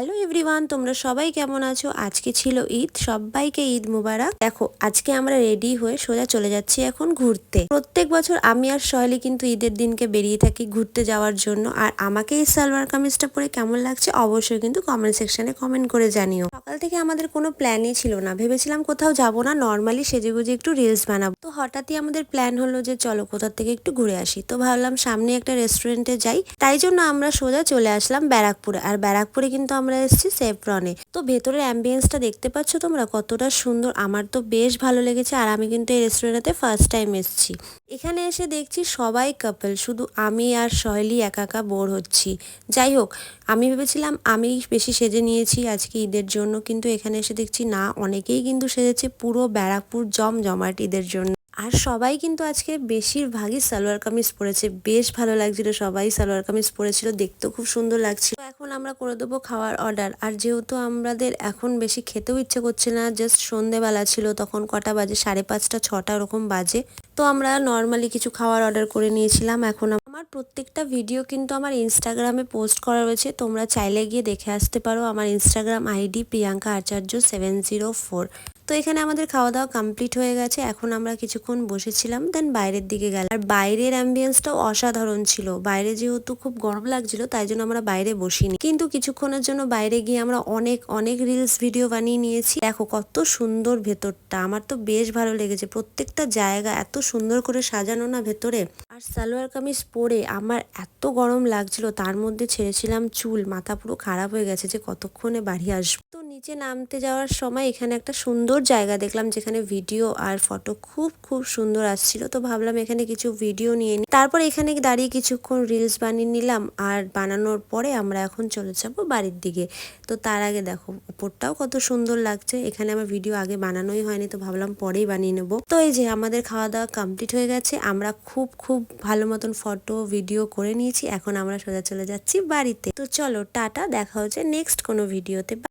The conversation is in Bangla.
হ্যালো এভরিওয়ান, তোমরা সবাই কেমন আছো? আজকে ছিল ঈদ, সবাইকে ঈদ মুবারক। দেখো আজকে আমরা রেডি হয়ে সোজা চলে যাচ্ছি এখন ঘুরতে। প্রত্যেক বছর আমি আর সহেলি কিন্তু ঈদের দিনকে বেরিয়ে থাকি ঘুরতে যাওয়ার জন্য। আর আমাকে এই সালোয়ার কামিজটা পরে কেমন লাগছে অবশ্যই কিন্তু কমেন্ট সেকশনে কমেন্ট করে জানিও। সকাল থেকে আমাদের কোনো প্ল্যানই ছিল না, ভেবেছিলাম কোথাও যাব না, নর্মালি সেজেগুজে একটু রিলস বানাবো। তো হঠাৎই আমাদের প্ল্যান হলো যে চলো কোথা থেকে একটু ঘুরে আসি। তো ভাবলাম সামনে একটা রেস্টুরেন্টে যাই, তাই জন্য আমরা সোজা চলে আসলাম ব্যারাকপুরে। আর ব্যারাকপুরে কিন্তু আমরা এসেছি সেফরনে। তো ভেতরের অ্যাম্বিয়েন্সটা দেখতে পাচ্ছ তোমরা কতটা সুন্দর, আমার তো বেশ ভালো লেগেছে। আর আমি কিন্তু এই রেস্টুরেন্টে ফার্স্ট টাইম এসেছি। এখানে এসে দেখছি সবাই কাপল, শুধু আমি আর সহেলি একা একা বোর হচ্ছি। যাই হোক, আমি ভেবেছিলাম আমি বেশি সেজে নিয়েছি আজকে ঈদের জন্য, কিন্তু এখানে এসে দেখছি না, অনেকেই কিন্তু সেজেছে পুরো ব্যারাকপুর জমজমাট ঈদের জন্য। আর সবাই কিন্তু আজকে বেশিরভাগই সালোয়ার কামিজ পরেছে, বেশ ভালো লাগছিল, সবাই সালোয়ার কামিজ পরেছিল, দেখতেও খুব সুন্দর লাগছিল। তো এখন আমরা করে দেবো খাওয়ার অর্ডার। আর যেহেতু আমাদের এখন বেশি খেতেও ইচ্ছে করছে না, জাস্ট সন্ধেবেলা ছিল, তখন কটা বাজে, 5:30 6টা ওরকম বাজে। তো আমরা নর্মালি কিছু খাওয়ার অর্ডার করে নিয়েছিলাম। এখন আমার প্রত্যেকটা ভিডিও কিন্তু আমার ইনস্টাগ্রামে পোস্ট করা রয়েছে, তোমরা চাইলে গিয়ে দেখে আসতে পারো। আমার ইনস্টাগ্রাম আইডি প্রিয়াঙ্কা আচার্য 704। তো এখানে আমাদের খাওয়া দাওয়া কমপ্লিট হয়ে গেছে। এখন আমরা কিছুক্ষণ বসেছিলাম, দেন বাইরের দিকে গেলাম। আর বাইরের অ্যাম্বিয়েন্সটাও অসাধারণ ছিল। বাইরে যেহেতু খুব গরম লাগছিল, তাই জন্য আমরা বাইরে বসিনি, কিন্তু কিছুক্ষণের জন্য বাইরে গিয়ে আমরা অনেক অনেক রিলস ভিডিও বানিয়ে নিয়েছি। দেখো কত সুন্দর ভেতরটা, আমার তো বেশ ভালো লেগেছে। প্রত্যেকটা জায়গা এত সুন্দর করে সাজানো না ভেতরে। আর সালোয়ার কামিজ পরে আমার এত গরম লাগছিল, তার মধ্যে ছেড়েছিলাম চুল, মাথা পুরো খারাপ হয়ে গেছে যে কতক্ষণে বাড়ি আসবো। তো নিচে নামতে যাওয়ার সময় এখানে একটা সুন্দর জায়গা দেখলাম, যেখানে ভিডিও আর ফটো খুব খুব সুন্দর আসছিল। তো ভাবলাম এখানে কিছু ভিডিও নিয়ে নিই, তারপর এখানে দাঁড়িয়ে কিছুক্ষণ রিলস বানিয়ে নিলাম। আর বানানোর পরে আমরা এখন চলে যাবো বাড়ির দিকে। তো তার আগে দেখো উপরটাও কত সুন্দর লাগছে। এখানে আমার ভিডিও আগে বানানোই হয়নি, তো ভাবলাম পরেই বানিয়ে নেবো। তো এই যে আমাদের খাওয়া দাওয়া কমপ্লিট হয়ে গেছে, আমরা খুব খুব ভালো মতন ফটো ভিডিও করে নিয়েছি। এখন আমরা সোজা চলে যাচ্ছি বাড়িতে। তো চলো টাটা, দেখা হচ্ছে নেক্সট কোনো ভিডিওতে।